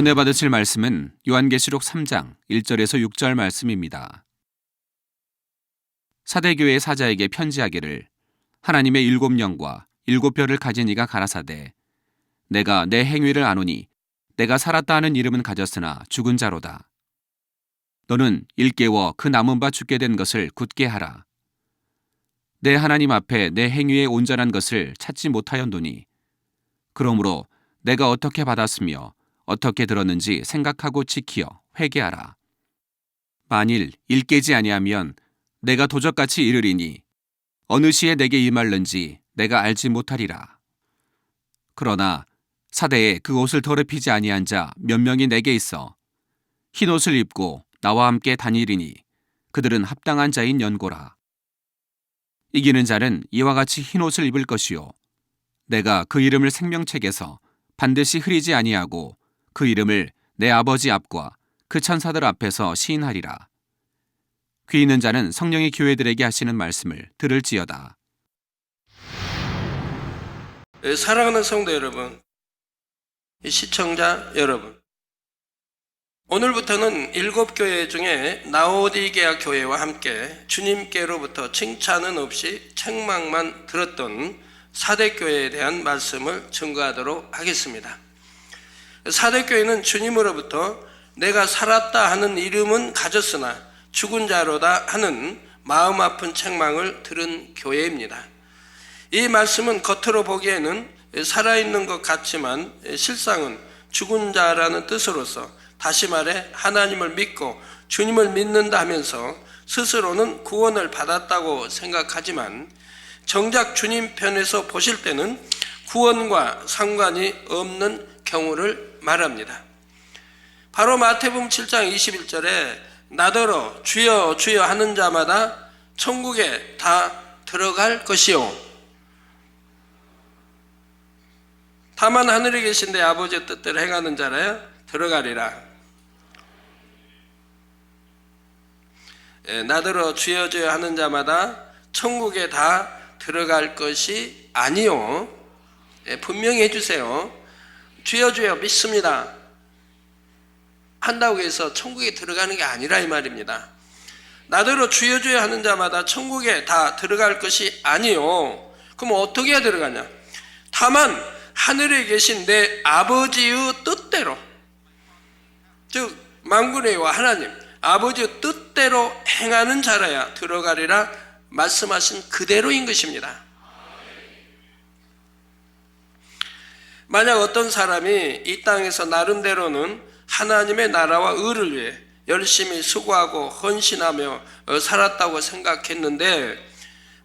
은혜 받으실 말씀은 요한계시록 3장 1절에서 6절 말씀입니다. 사대교회 사자에게 편지하기를 하나님의 7영과 7별을 가진 이가 가라사대 내가 내 행위를 아노니 내가 살았다 하는 이름은 가졌으나 죽은 자로다. 너는 일깨워 그 남은 바 죽게 된 것을 굳게 하라. 내 하나님 앞에 내 행위의 온전한 것을 찾지 못하였노니 그러므로 내가 어떻게 받았으며 어떻게 들었는지 생각하고 지키어 회개하라. 만일 일깨지 아니하면 내가 도적같이 이르리니 어느 시에 내게 임할는지 내가 알지 못하리라. 그러나 사대에 그 옷을 더럽히지 아니한 자 몇 명이 내게 있어 흰 옷을 입고 나와 함께 다니리니 그들은 합당한 자인 연고라. 이기는 자는 이와 같이 흰 옷을 입을 것이요 내가 그 이름을 생명책에서 반드시 흐리지 아니하고 그 이름을 내 아버지 앞과 그 천사들 앞에서 시인하리라. 귀 있는 자는 성령이 교회들에게 하시는 말씀을 들을지어다. 사랑하는 성도 여러분, 시청자 여러분, 오늘부터는 7교회 중에 라오디게아 교회와 함께 주님께로부터 칭찬은 없이 책망만 들었던 사대교회에 대한 말씀을 증거하도록 하겠습니다. 사대교회는 주님으로부터 내가 살았다 하는 이름은 가졌으나 죽은 자로다 하는 마음 아픈 책망을 들은 교회입니다. 이 말씀은 겉으로 보기에는 살아있는 것 같지만 실상은 죽은 자라는 뜻으로서 다시 말해 하나님을 믿고 주님을 믿는다 하면서 스스로는 구원을 받았다고 생각하지만 정작 주님 편에서 보실 때는 구원과 상관이 없는 경우를 말합니다. 바로 마태복음 7장 21절에 나더러 주여 주여 하는 자마다 천국에 다 들어갈 것이요 다만 하늘에 계신 내 아버지의 뜻대로 행하는 자라야 들어가리라. 나더러 주여 주여 하는 자마다 천국에 다 들어갈 것이 아니요. 분명히 해주세요. 주여 주여 믿습니다 한다고 해서 천국에 들어가는 게 아니라 이 말입니다. 나더러 주여 주여 하는 자마다 천국에 다 들어갈 것이 아니요. 그럼 어떻게 해야 들어가냐? 다만 하늘에 계신 내 아버지의 뜻대로, 즉 만군의 여호와 하나님 아버지의 뜻대로 행하는 자라야 들어가리라 말씀하신 그대로인 것입니다. 만약 어떤 사람이 이 땅에서 나름대로는 하나님의 나라와 의를 위해 열심히 수고하고 헌신하며 살았다고 생각했는데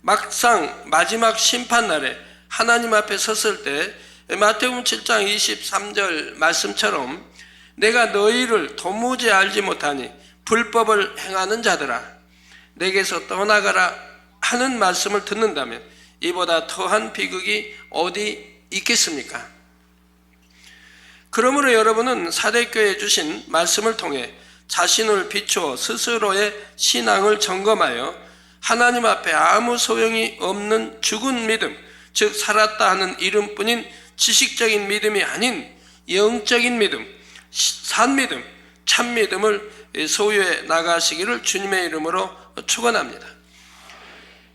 막상 마지막 심판날에 하나님 앞에 섰을 때 마태복음 7장 23절 말씀처럼 내가 너희를 도무지 알지 못하니 불법을 행하는 자들아 내게서 떠나가라 하는 말씀을 듣는다면 이보다 더한 비극이 어디 있겠습니까? 그러므로 여러분은 사대교회에 주신 말씀을 통해 자신을 비추어 스스로의 신앙을 점검하여 하나님 앞에 아무 소용이 없는 죽은 믿음, 즉 살았다 하는 이름뿐인 지식적인 믿음이 아닌 영적인 믿음, 산 믿음, 참 믿음을 소유해 나가시기를 주님의 이름으로 축원합니다.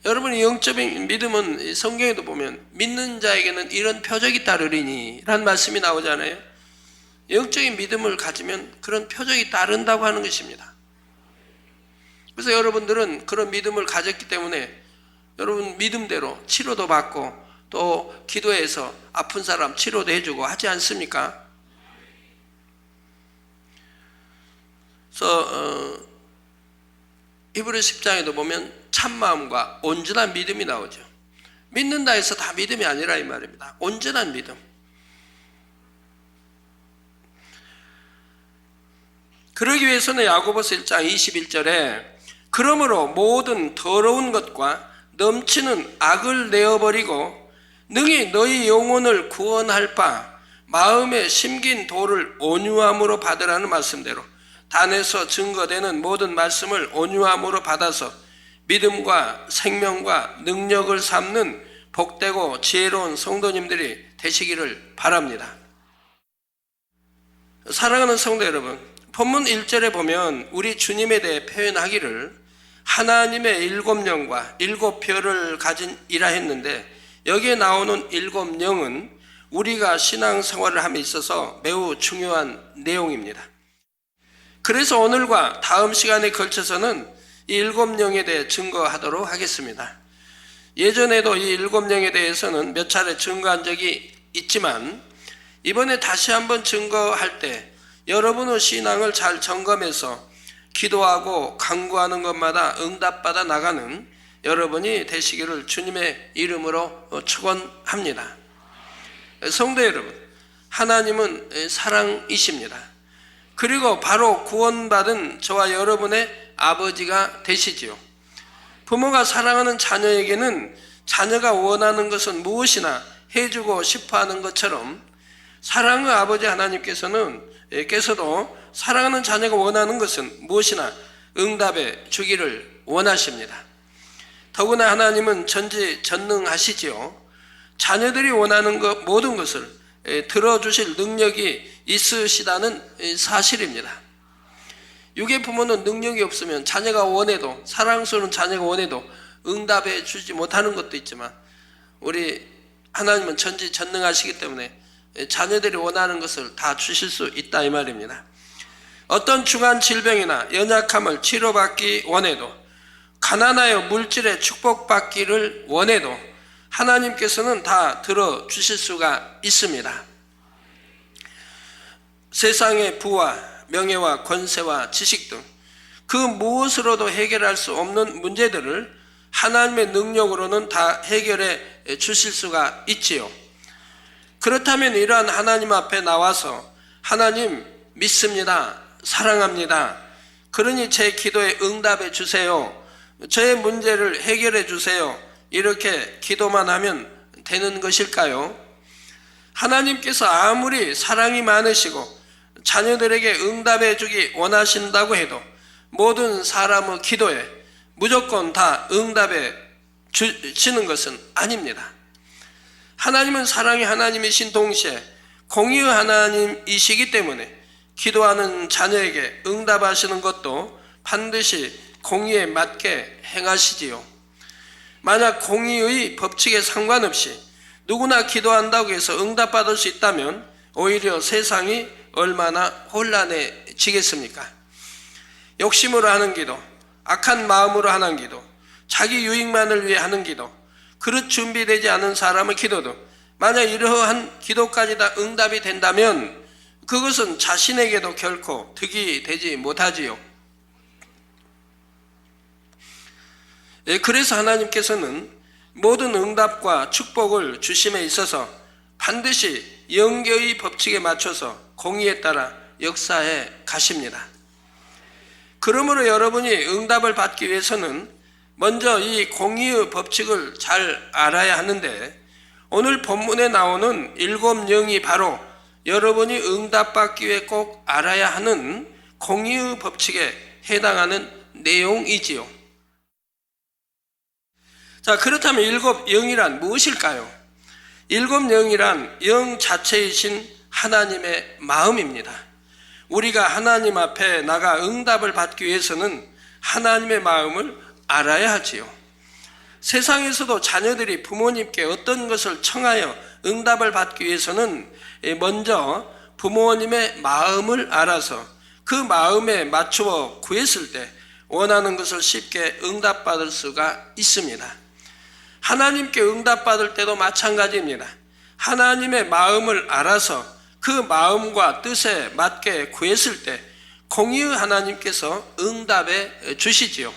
여러분이 영적인 믿음은 성경에도 보면 믿는 자에게는 이런 표적이 따르리니 라는 말씀이 나오잖아요. 영적인 믿음을 가지면 그런 표적이 따른다고 하는 것입니다. 그래서 여러분들은 그런 믿음을 가졌기 때문에 여러분 믿음대로 치료도 받고 또 기도해서 아픈 사람 치료도 해주고 하지 않습니까? 그래서 히브리서 10장에도 보면 참마음과 온전한 믿음이 나오죠. 믿는다 해서 다 믿음이 아니라 이 말입니다. 온전한 믿음. 그러기 위해서는 야고보서 1장 21절에 그러므로 모든 더러운 것과 넘치는 악을 내어버리고 능히 너희 영혼을 구원할 바 마음에 심긴 도를 온유함으로 받으라는 말씀대로 단에서 증거되는 모든 말씀을 온유함으로 받아서 믿음과 생명과 능력을 삼는 복되고 지혜로운 성도님들이 되시기를 바랍니다. 사랑하는 성도 여러분, 본문 1절에 보면 우리 주님에 대해 표현하기를 하나님의 7영과 7별을 가진 이라 했는데, 여기에 나오는 7영은 우리가 신앙생활을 함에 있어서 매우 중요한 내용입니다. 그래서 오늘과 다음 시간에 걸쳐서는 이 7영에 대해 증거하도록 하겠습니다. 예전에도 이 7영에 대해서는 몇 차례 증거한 적이 있지만, 이번에 다시 한번 증거할 때 여러분의 신앙을 잘 점검해서 기도하고 간구하는 것마다 응답받아 나가는 여러분이 되시기를 주님의 이름으로 축원합니다. 성도 여러분, 하나님은 사랑이십니다. 그리고 바로 구원받은 저와 여러분의 아버지가 되시지요. 부모가 사랑하는 자녀에게는 자녀가 원하는 것은 무엇이나 해주고 싶어하는 것처럼 사랑의 아버지 하나님께서도 사랑하는 자녀가 원하는 것은 무엇이나 응답해 주기를 원하십니다. 더구나 하나님은 전지전능하시지요. 자녀들이 원하는 모든 것을 들어주실 능력이 있으시다는 사실입니다. 육의 부모는 능력이 없으면 자녀가 원해도, 사랑스러운 자녀가 원해도 응답해 주지 못하는 것도 있지만, 우리 하나님은 전지전능하시기 때문에 자녀들이 원하는 것을 다 주실 수 있다 이 말입니다. 어떤 중한 질병이나 연약함을 치료받기 원해도, 가난하여 물질의 축복받기를 원해도 하나님께서는 다 들어주실 수가 있습니다. 세상의 부와 명예와 권세와 지식 등 그 무엇으로도 해결할 수 없는 문제들을 하나님의 능력으로는 다 해결해 주실 수가 있지요. 그렇다면 이러한 하나님 앞에 나와서 하나님 믿습니다, 사랑합니다, 그러니 제 기도에 응답해 주세요, 저의 문제를 해결해 주세요, 이렇게 기도만 하면 되는 것일까요? 하나님께서 아무리 사랑이 많으시고 자녀들에게 응답해 주기 원하신다고 해도 모든 사람의 기도에 무조건 다 응답해 주시는 것은 아닙니다. 하나님은 사랑의 하나님이신 동시에 공의의 하나님이시기 때문에 기도하는 자녀에게 응답하시는 것도 반드시 공의에 맞게 행하시지요. 만약 공의의 법칙에 상관없이 누구나 기도한다고 해서 응답받을 수 있다면 오히려 세상이 얼마나 혼란해지겠습니까? 욕심으로 하는 기도, 악한 마음으로 하는 기도, 자기 유익만을 위해 하는 기도, 그릇 준비되지 않은 사람의 기도도 만약 이러한 기도까지 다 응답이 된다면 그것은 자신에게도 결코 득이 되지 못하지요. 그래서 하나님께서는 모든 응답과 축복을 주심에 있어서 반드시 영계의 법칙에 맞춰서 공의에 따라 역사해 가십니다. 그러므로 여러분이 응답을 받기 위해서는 먼저 이 공의의 법칙을 잘 알아야 하는데, 오늘 본문에 나오는 7영이 바로 여러분이 응답받기 위해 꼭 알아야 하는 공의의 법칙에 해당하는 내용이지요. 자, 그렇다면 7영이란 무엇일까요? 7영이란 영 자체이신 하나님의 마음입니다. 우리가 하나님 앞에 나가 응답을 받기 위해서는 하나님의 마음을 알아야 하지요. 세상에서도 자녀들이 부모님께 어떤 것을 청하여 응답을 받기 위해서는 먼저 부모님의 마음을 알아서 그 마음에 맞추어 구했을 때 원하는 것을 쉽게 응답받을 수가 있습니다. 하나님께 응답받을 때도 마찬가지입니다. 하나님의 마음을 알아서 그 마음과 뜻에 맞게 구했을 때 공의의 하나님께서 응답해 주시지요.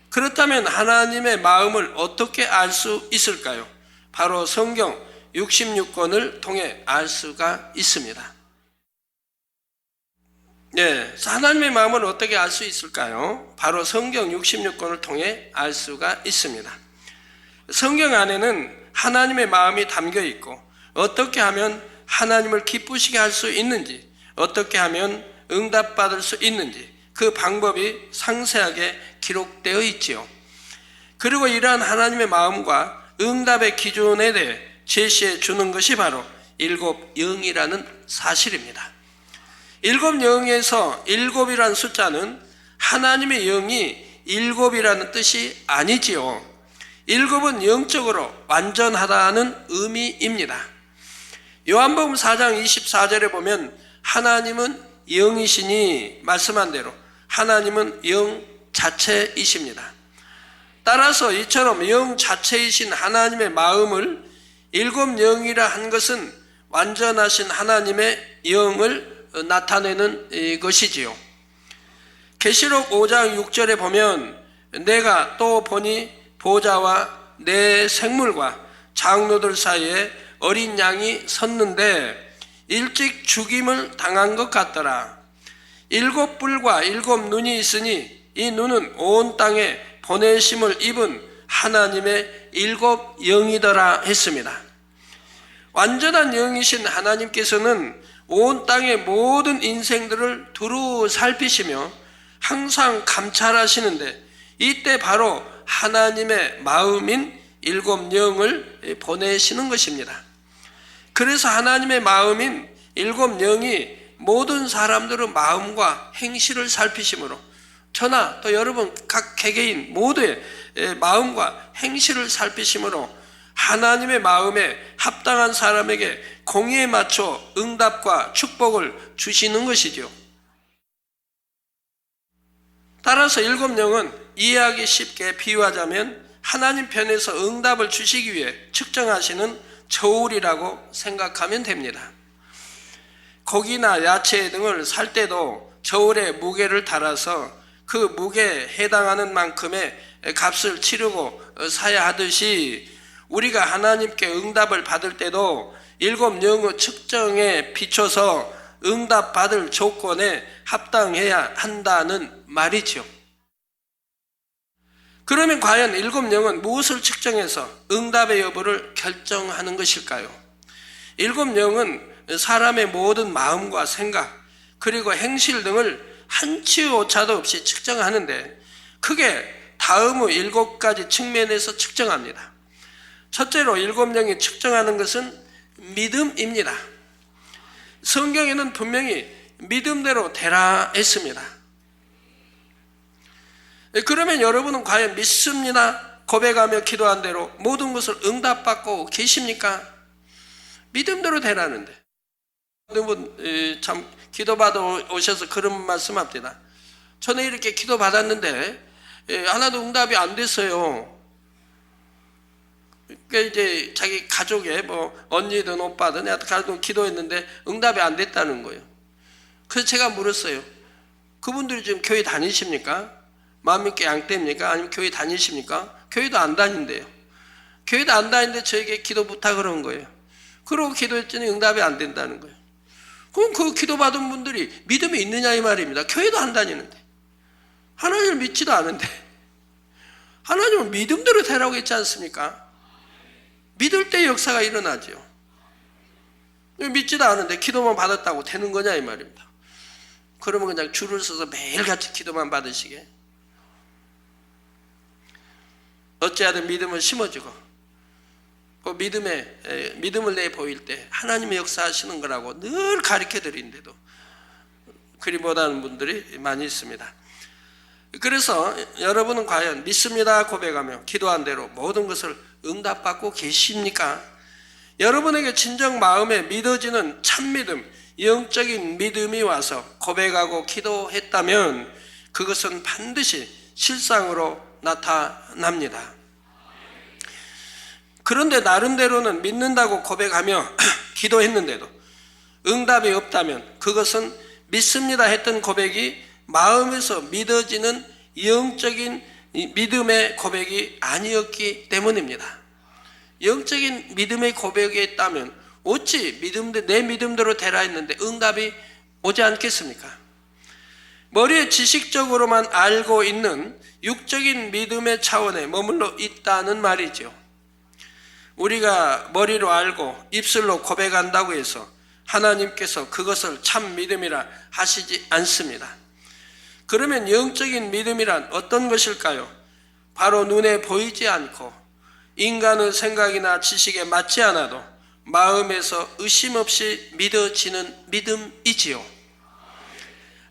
그렇다면 하나님의 마음을 어떻게 알 수 있을까요? 바로 성경 66권을 통해 알 수가 있습니다. 하나님의 마음을 어떻게 알 수 있을까요? 바로 성경 66권을 통해 알 수가 있습니다. 성경 안에는 하나님의 마음이 담겨 있고 어떻게 하면 하나님을 기쁘시게 할 수 있는지, 어떻게 하면 응답받을 수 있는지 그 방법이 상세하게 기록되어 있지요. 그리고 이러한 하나님의 마음과 응답의 기준에 대해 제시해 주는 것이 바로 7영이라는 사실입니다. 일곱 영에서 일곱이라는 숫자는 하나님의 영이 일곱이라는 뜻이 아니지요. 일곱은 영적으로 완전하다는 의미입니다. 요한복음 4장 24절에 보면 하나님은 영이시니 말씀한 대로 하나님은 영 자체이십니다. 따라서 이처럼 영 자체이신 하나님의 마음을 일곱 영이라 한 것은 완전하신 하나님의 영을 나타내는 것이지요. 계시록 5장 6절에 보면 내가 또 보니 보좌와 내 생물과 장로들 사이에 어린 양이 섰는데 일찍 죽임을 당한 것 같더라. 일곱 뿔과 일곱 눈이 있으니 이 눈은 온 땅에 보내심을 입은 하나님의 일곱 영이더라 했습니다. 완전한 영이신 하나님께서는 온 땅의 모든 인생들을 두루 살피시며 항상 감찰하시는데 이때 바로 하나님의 마음인 일곱 영을 보내시는 것입니다. 그래서 하나님의 마음인 일곱 영이 모든 사람들의 마음과 행실을 살피심으로 저나 또 여러분 각 개개인 모두의 마음과 행실을 살피심으로 하나님의 마음에 합당한 사람에게 공의에 맞춰 응답과 축복을 주시는 것이죠. 따라서 일곱 영은 이해하기 쉽게 비유하자면 하나님 편에서 응답을 주시기 위해 측정하시는 저울이라고 생각하면 됩니다. 고기나 야채 등을 살 때도 저울에 무게를 달아서 그 무게에 해당하는 만큼의 값을 치르고 사야 하듯이 우리가 하나님께 응답을 받을 때도 일곱 영의 측정에 비춰서 응답받을 조건에 합당해야 한다는 말이죠. 그러면 과연 일곱 영은 무엇을 측정해서 응답의 여부를 결정하는 것일까요? 일곱 영은 사람의 모든 마음과 생각 그리고 행실 등을 한치 오차도 없이 측정하는데 크게 다음의 일곱 가지 측면에서 측정합니다. 첫째로 일곱 영이 측정하는 것은 믿음입니다. 성경에는 분명히 믿음대로 되라 했습니다. 그러면 여러분은 과연 믿습니다 고백하며 기도한 대로 모든 것을 응답받고 계십니까? 믿음대로 되라는데 어느 분 참 기도받아 오셔서 그런 말씀합니다. 저는 이렇게 기도받았는데 하나도 응답이 안 됐어요. 그러니까 이제 자기 가족에 뭐 언니든 오빠든 가족 기도했는데 응답이 안 됐다는 거예요. 그래서 제가 물었어요. 그분들이 지금 교회 다니십니까? 마음 믿게 양떼입니까? 아니면 교회 다니십니까? 교회도 안 다닌대요. 교회도 안 다니는데 저에게 기도 부탁을 한 거예요. 그러고 기도했더니 응답이 안 된다는 거예요. 그럼 그 기도받은 분들이 믿음이 있느냐 이 말입니다. 교회도 안 다니는데 하나님을 믿지도 않은데 하나님은 믿음대로 되라고 했지 않습니까? 믿을 때 역사가 일어나죠. 믿지도 않은데 기도만 받았다고 되는 거냐 이 말입니다. 그러면 그냥 줄을 서서 매일같이 기도만 받으시게. 어찌하든 믿음을 심어주고 그 믿음을 내 보일 때 하나님의 역사하시는 거라고 늘 가르쳐 드리는데도 그리 못하는 분들이 많이 있습니다. 그래서 여러분은 과연 믿습니다 고백하며 기도한 대로 모든 것을 응답받고 계십니까? 여러분에게 진정 마음에 믿어지는 참믿음, 영적인 믿음이 와서 고백하고 기도했다면 그것은 반드시 실상으로 나타납니다. 그런데 나름대로는 믿는다고 고백하며 기도했는데도 응답이 없다면 그것은 믿습니다 했던 고백이 마음에서 믿어지는 영적인 믿음의 고백이 아니었기 때문입니다. 영적인 믿음의 고백이 있다면 어찌 내 믿음대로 되라 했는데 응답이 오지 않겠습니까? 머리에 지식적으로만 알고 있는 육적인 믿음의 차원에 머물러 있다는 말이죠. 우리가 머리로 알고 입술로 고백한다고 해서 하나님께서 그것을 참 믿음이라 하시지 않습니다. 그러면 영적인 믿음이란 어떤 것일까요? 바로 눈에 보이지 않고 인간의 생각이나 지식에 맞지 않아도 마음에서 의심 없이 믿어지는 믿음이지요.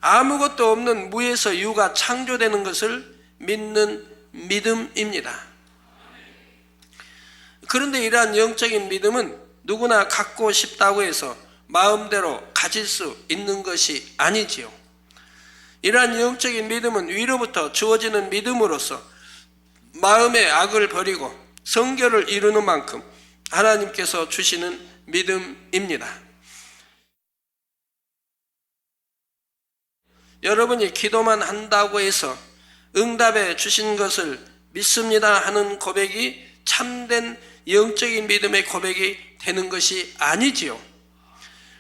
아무것도 없는 무에서 유가 창조되는 것을 믿는 믿음입니다. 그런데 이러한 영적인 믿음은 누구나 갖고 싶다고 해서 마음대로 가질 수 있는 것이 아니지요. 이러한 영적인 믿음은 위로부터 주어지는 믿음으로서 마음의 악을 버리고 성결을 이루는 만큼 하나님께서 주시는 믿음입니다. 여러분이 기도만 한다고 해서 응답해 주신 것을 믿습니다 하는 고백이 참된 영적인 믿음의 고백이 되는 것이 아니지요.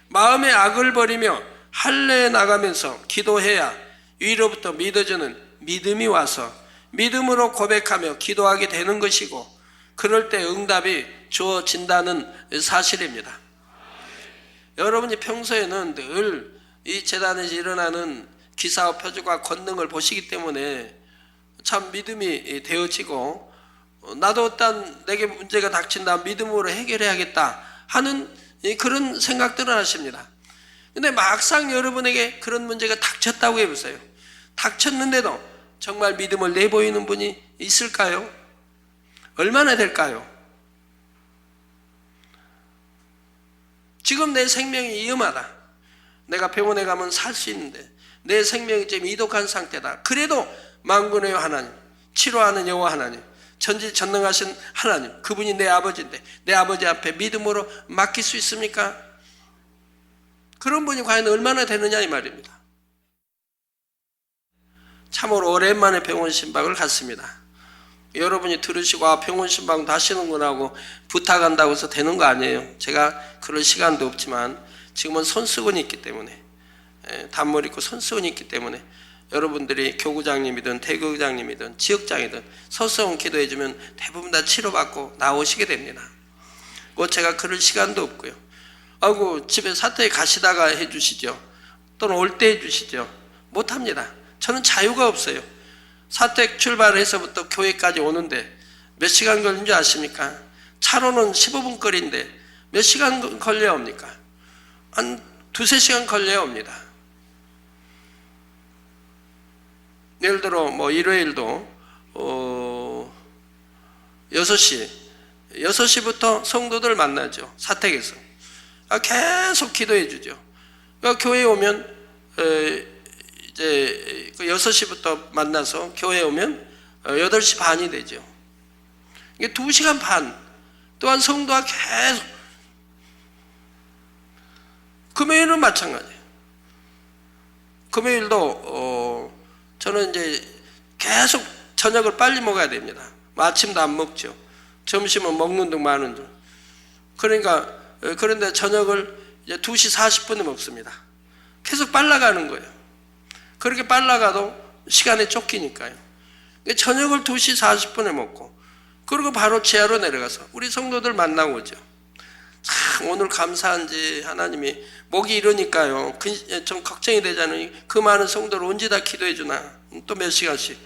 마음의 악을 버리며 할례에 나가면서 기도해야 위로부터 믿어지는 믿음이 와서 믿음으로 고백하며 기도하게 되는 것이고, 그럴 때 응답이 주어진다는 사실입니다. 여러분이 평소에는 늘 이 재단에서 일어나는 기사와 표적과 권능을 보시기 때문에 참 믿음이 되어지고, 나도 어떤 내게 문제가 닥친다 믿음으로 해결해야겠다 하는 그런 생각들을 하십니다. 근데 막상 여러분에게 그런 문제가 닥쳤다고 해보세요. 닥쳤는데도 정말 믿음을 내보이는 분이 있을까요? 얼마나 될까요? 지금 내 생명이 위험하다. 내가 병원에 가면 살 수 있는데 내 생명이 지금 이독한 상태다. 그래도 만군의 하나님, 치료하는 여호와 하나님, 전지전능하신 하나님, 그분이 내 아버지인데 내 아버지 앞에 믿음으로 맡길 수 있습니까? 그런 분이 과연 얼마나 되느냐 이 말입니다. 참으로 오랜만에 병원 신방을 갔습니다. 여러분이 들으시고 병원 신방도 하시는구나 하고 부탁한다고 해서 되는 거 아니에요. 제가 그럴 시간도 없지만 지금은 손수건이 있기 때문에, 단물 있고 손수건이 있기 때문에 여러분들이 교구장님이든 대교구장님이든 지역장이든 서서운 기도해 주면 대부분 다 치료받고 나오시게 됩니다. 제가 그럴 시간도 없고요. 아이고 집에 사택에 가시다가 해주시죠. 또는 올 때 해주시죠. 못합니다. 저는 자유가 없어요. 사택 출발해서부터 교회까지 오는데 몇 시간 걸린 줄 아십니까? 차로는 15분 거리인데 몇 시간 걸려야 옵니까? 한 두세 시간 걸려야 옵니다. 예를 들어 일요일도 6시부터 성도들 만나죠. 사택에서 계속 기도해 주죠. 그러니까 교회에 오면 이제 6시부터 만나서 교회에 오면 8시 반이 되죠. 이게 2시간 반. 또한 성도와 계속, 금요일은 마찬가지예요. 금요일도 저는 이제 계속 저녁을 빨리 먹어야 됩니다. 아침도 안 먹죠. 점심은 먹는 둥 마는 둥. 그런데 저녁을 이제 2시 40분에 먹습니다. 계속 빨라가는 거예요. 그렇게 빨라가도 시간에 쫓기니까요. 저녁을 2시 40분에 먹고, 그리고 바로 지하로 내려가서 우리 성도들 만나고 오죠. 참 오늘 감사한지 하나님이 목이 이러니까요. 좀 걱정이 되잖아요. 그 많은 성도를 언제 다 기도해 주나. 또 몇 시간씩.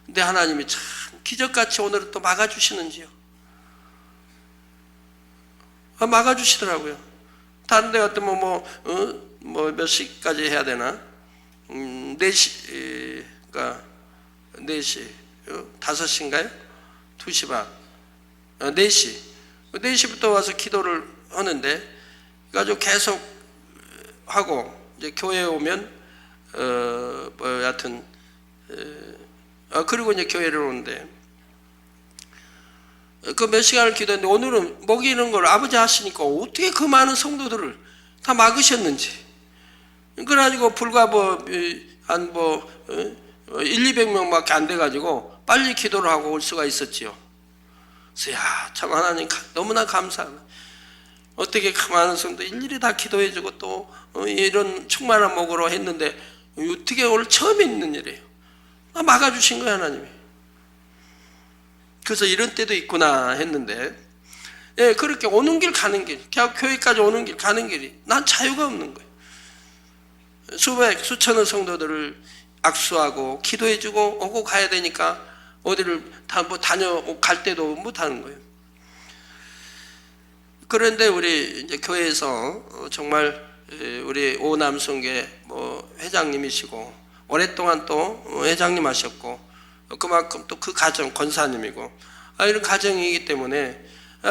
근데 하나님이 참 기적같이 오늘은 또 막아주시는지요. 막아주시더라고요. 다른 데 같으면 몇 시까지 해야 되나? 4시, 그러니까 4시, 5시인가요? 2시 반, 4시. 4시부터 와서 기도를 하는데, 그래가지고 계속 하고, 이제 교회에 오면, 여하튼, 그리고 이제 교회를 오는데, 그 몇 시간을 기도했는데, 오늘은 먹이는 걸 아버지 하시니까 어떻게 그 많은 성도들을 다 막으셨는지. 그래가지고 불과 1,200명밖에 안 돼가지고 빨리 기도를 하고 올 수가 있었지요. 그래서 참 하나님 너무나 감사하다. 어떻게 그 많은 성도 일일이 다 기도해주고 또 이런 충만한 목으로 했는데 어떻게 오늘 처음 있는 일이에요. 막아주신 거예요 하나님이. 그래서 이런 때도 있구나 했는데, 그렇게 오는 길 가는 길, 교회까지 오는 길 가는 길이 난 자유가 없는 거예요. 수천의 성도들을 악수하고 기도해주고 오고 가야 되니까 어디를 갈 때도 못 하는 거예요. 그런데 우리 이제 교회에서 정말 우리 오남성계 회장님이시고 오랫동안 또 회장님 하셨고 그만큼 또 그 가정 권사님이고 이런 가정이기 때문에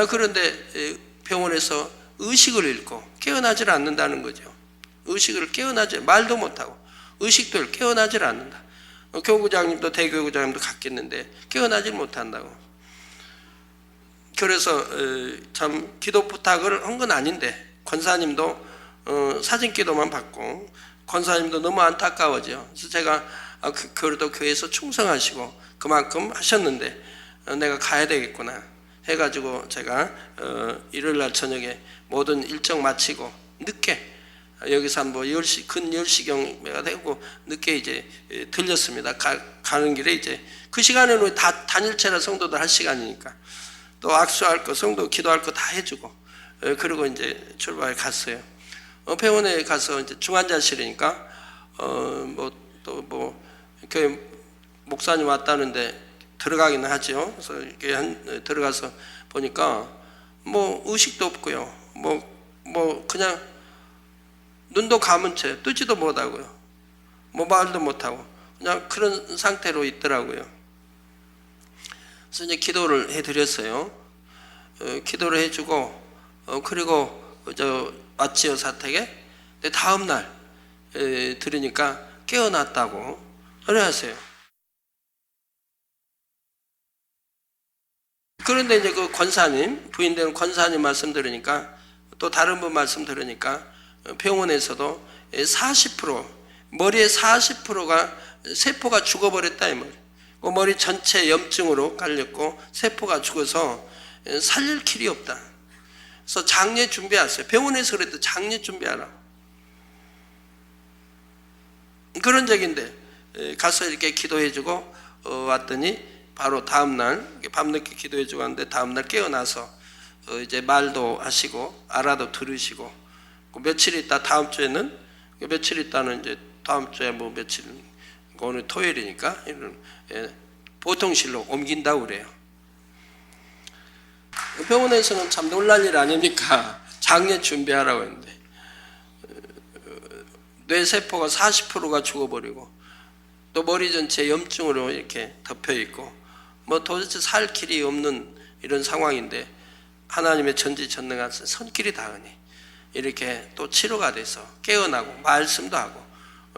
그런데 병원에서 의식을 잃고 깨어나질 않는다는 거죠. 의식을 깨어나지 말도 못하고 의식도 깨어나질 않는다. 교구장님도 대교구장님도 갔겠는데 깨어나질 못한다고. 그래서 참 기도 부탁을 한 건 아닌데 권사님도 사진 기도만 받고 권사님도 너무 안타까워져. 그래서 제가 그래도 교회에서 충성하시고 그만큼 하셨는데 내가 가야 되겠구나 해가지고 제가 일요일날 저녁에 모든 일정 마치고 늦게 여기서 한 10시, 근 10시경가 되고 늦게 이제 들렸습니다. 가는 길에 이제 그 시간에는 다 단일체나 성도들 할 시간이니까 또 악수할 거, 성도 기도할 거 다 해주고 그리고 이제 출발해 갔어요. 병원에 가서 이제 중환자실이니까 교회 목사님 왔다는데 들어가기는 하죠. 그래서 이렇게 들어가서 보니까 의식도 없고요. 그냥 눈도 감은 채 뜨지도 못하고요. 말도 못하고 그냥 그런 상태로 있더라고요. 그래서 이제 기도를 해드렸어요. 기도를 해주고 그리고 왔지요 사택에. 근데 다음 날 들으니까 깨어났다고 그래하세요. 그런데 이제 그 권사님 부인되는 권사님 말씀 들으니까 또 다른 분 말씀 들으니까 병원에서도 40% 머리의 40%가 세포가 죽어버렸다 이 말. 머리 전체 염증으로 깔렸고 세포가 죽어서 살릴 길이 없다. 그래서 장례 준비하세요. 병원에서 그랬더 장례 준비하라. 그런 적인데 가서 이렇게 기도해주고 왔더니 바로 다음날 밤늦게 기도해주고 왔는데 다음날 깨어나서 이제 말도 하시고 알아도 들으시고 며칠 있다 다음 주에는 며칠 있다는 이제 다음 주에 며칠 오늘 토요일이니까 이런 보통실로 옮긴다고 그래요. 병원에서는 참 놀랄 일 아닙니까? 장례 준비하라고 했는데 뇌세포가 40%가 죽어버리고 또 머리 전체 염증으로 이렇게 덮여있고 도대체 살 길이 없는 이런 상황인데 하나님의 전지전능한 손길이 닿으니 이렇게 또 치료가 돼서 깨어나고 말씀도 하고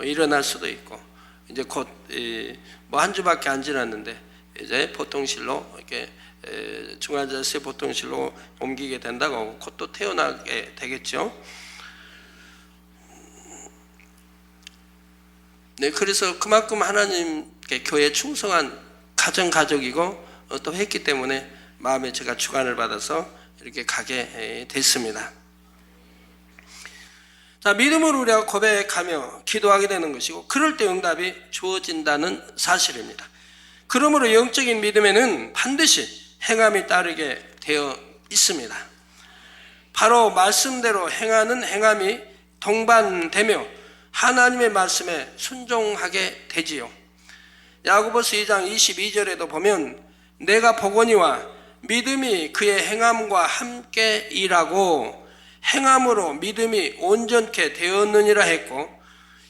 일어날 수도 있고 이제 곧 한 주밖에 안 지났는데 이제 보통실로 이렇게 중환자실 보통실로 옮기게 된다고 곧 또 태어나게 되겠죠. 네, 그래서 그만큼 하나님께 교회에 충성한 가정이고 또 했기 때문에 마음에 제가 주관을 받아서 이렇게 가게 됐습니다. 자, 믿음으로 우리가 고백하며 기도하게 되는 것이고 그럴 때 응답이 주어진다는 사실입니다. 그러므로 영적인 믿음에는 반드시 행함이 따르게 되어 있습니다. 바로 말씀대로 행하는 행함이 동반되며 하나님의 말씀에 순종하게 되지요. 야고보서 2장 22절에도 보면 내가 보거니와 믿음이 그의 행함과 함께 일하고 행함으로 믿음이 온전케 되었느니라 했고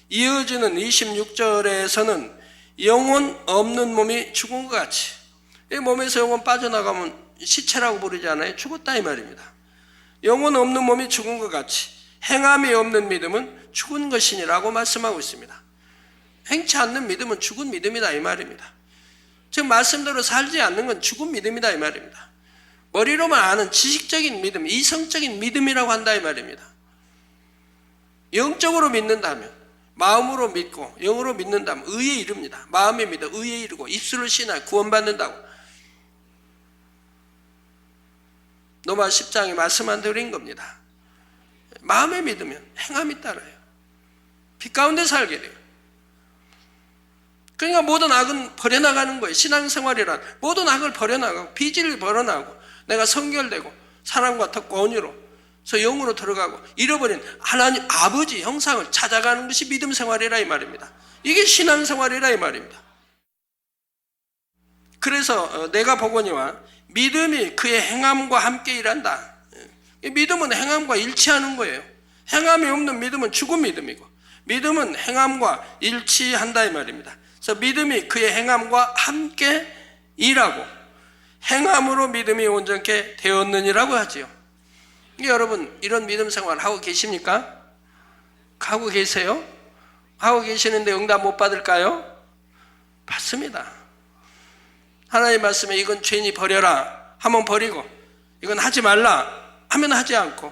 이어지는 26절에서는 영혼 없는 몸이 죽은 것 같이 이 몸에서 영혼 빠져나가면 시체라고 부르지 않아요? 죽었다 이 말입니다. 영혼 없는 몸이 죽은 것 같이 행함이 없는 믿음은 죽은 것이니라고 말씀하고 있습니다. 행치 않는 믿음은 죽은 믿음이다 이 말입니다. 즉 말씀대로 살지 않는 건 죽은 믿음이다 이 말입니다. 머리로만 아는 지식적인 믿음, 이성적인 믿음이라고 한다 이 말입니다. 영적으로 믿는다면 마음으로 믿고 영으로 믿는다면 의에 이릅니다. 마음에 믿어 의에 이르고 입술로 신하여 구원받는다고 로마 10장에 말씀한 대로인 겁니다. 마음에 믿으면 행함이 따라요. 빛 가운데 살게 돼요. 그러니까 모든 악은 버려나가는 거예요. 신앙생활이란 모든 악을 버려나가고 비질을 버려나가고 내가 성결되고 사랑과 덕과 온유로 서 영으로 들어가고 잃어버린 하나님 아버지 형상을 찾아가는 것이 믿음 생활이라 이 말입니다. 이게 신앙생활이라 이 말입니다. 그래서 내가 보거니와 믿음이 그의 행함과 함께 일한다. 믿음은 행함과 일치하는 거예요. 행함이 없는 믿음은 죽은 믿음이고, 믿음은 행함과 일치한다 이 말입니다. 그래서 믿음이 그의 행함과 함께 일하고 행함으로 믿음이 온전케 되었느니라고 하지요. 여러분, 이런 믿음 생활 하고 계십니까? 하고 계세요? 하고 계시는데 응답 못 받을까요? 받습니다. 하나님 말씀에 이건 죄니 버려라 하면 버리고, 이건 하지 말라 하면 하지 않고,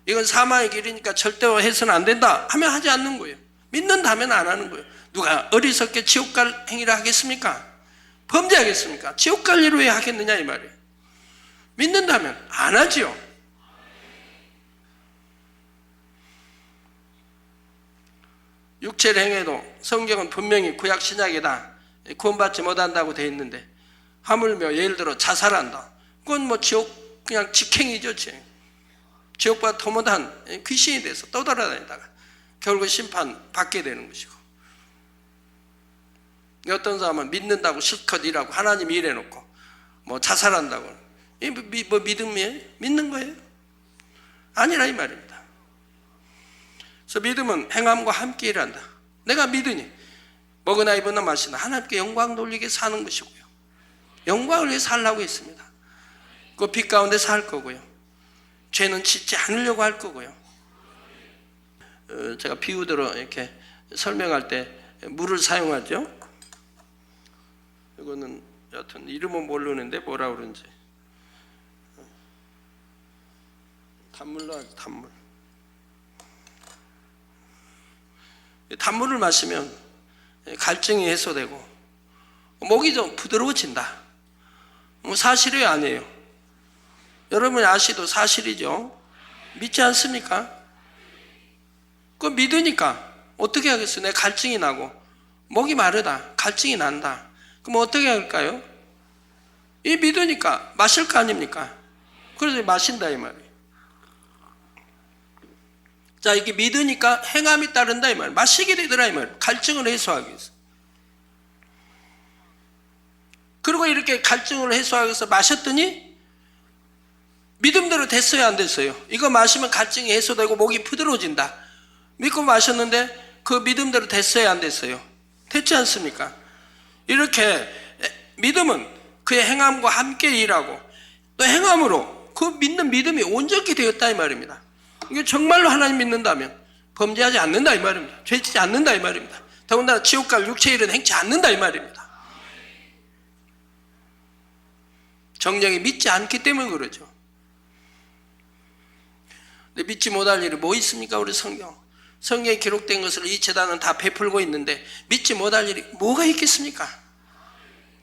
이건 사망의 길이니까 절대로 해서는 안 된다 하면 하지 않는 거예요. 믿는다면 안 하는 거예요. 누가 어리석게 지옥 갈 행위를 하겠습니까? 범죄하겠습니까? 지옥 갈 일을 왜 하겠느냐 이 말이에요. 믿는다면 안 하지요. 육체를 행해도 성경은 분명히 구약 신약이다, 구원받지 못한다고 되어 있는데, 하물며 예를 들어 자살한다, 그건 뭐 지옥 그냥 직행이죠. 지옥보다 더 못한 귀신이 돼서 떠돌아다니다가 결국 심판 받게 되는 것이고, 어떤 사람은 믿는다고 실컷 일하고 하나님 일해놓고 뭐 자살한다고, 뭐 믿음이에요? 믿는 거예요? 아니라 이 말입니다. 그래서 믿음은 행함과 함께 일한다. 내가 믿으니 먹으나 입으나 마시나 하나님께 영광 돌리게 사는 것이고요, 영광을 위해 살라고 했습니다. 그 빛 가운데 살 거고요, 죄는 짓지 않으려고 할 거고요. 제가 비유대로 이렇게 설명할 때 물을 사용하죠. 이거는 여튼 이름은 모르는데 뭐라 그런지, 단물로 하죠. 단물을 마시면 갈증이 해소되고 목이 좀 부드러워진다. 뭐 사실이 아니에요. 여러분이 아시도 사실이죠. 믿지 않습니까? 그거 믿으니까 어떻게 하겠어요? 내 갈증이 나고 목이 마르다, 갈증이 난다. 그럼 어떻게 할까요? 이 믿으니까 마실 거 아닙니까? 그래서 마신다 이 말이에요. 자, 이게 믿으니까 행함이 따른다 이 말이에요. 마시게 되더라 이 말이에요. 갈증을 해소하기 위해서. 그리고 이렇게 갈증을 해소하기 위해서 마셨더니 믿음대로 됐어요, 안 됐어요? 이거 마시면 갈증이 해소되고 목이 부드러워진다. 믿고 마셨는데 그 믿음대로 됐어요, 안 됐어요? 됐지 않습니까? 이렇게 믿음은 그의 행함과 함께 일하고 또 행함으로 그 믿는 믿음이 온전히 되었다 이 말입니다. 이게 정말로 하나님 믿는다면 범죄하지 않는다 이 말입니다. 죄짓지 않는다 이 말입니다. 더군다나 지옥 갈 육체의 일은 행치 않는다 이 말입니다. 정령이 믿지 않기 때문에 그러죠. 근데 믿지 못할 일이 뭐 있습니까? 우리 성경에 기록된 것을 이 재단은 다 베풀고 있는데 믿지 못할 일이 뭐가 있겠습니까?